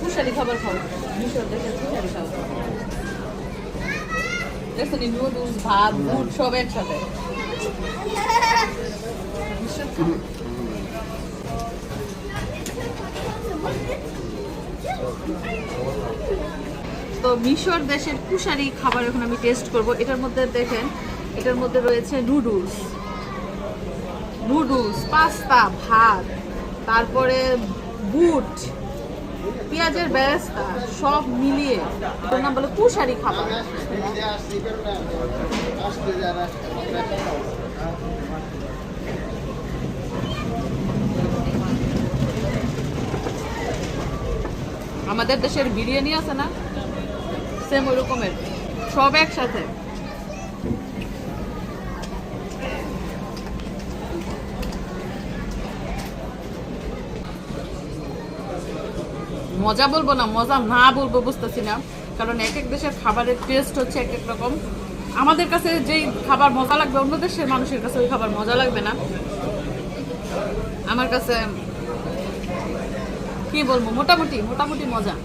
কুশারি খাবার খাও, মিশর দেশের কুশারি খাবার। দেখছো নি, নুডলস, ভাত, বুট সব একসাথে। তো মিশর দেশের কুশারি খাবার এখন আমি টেস্ট করব। এটার মধ্যে দেখেন, এটার মধ্যে রয়েছে নুডলস, পাস্তা, ভাত, তারপরে বুট, পেঁয়াজের বেরেস্তা, সব মিলিয়ে এটার নাম বলে কুশারি খাবার। আমাদের দেশের বিরিয়ানি আছে না, সেম ওই রকমের, সব একসাথে। মজা বলবো না মজা না বলবো বুঝতেছি না, কারণ এক এক দেশের খাবারের টেস্ট হচ্ছে এক এক রকম। আমাদের কাছে যেই খাবার মজা লাগবে অন্য দেশের মানুষের কাছে ওই খাবার মজা লাগবে না। আমার কাছে কি বলবো, মোটামুটি মজা।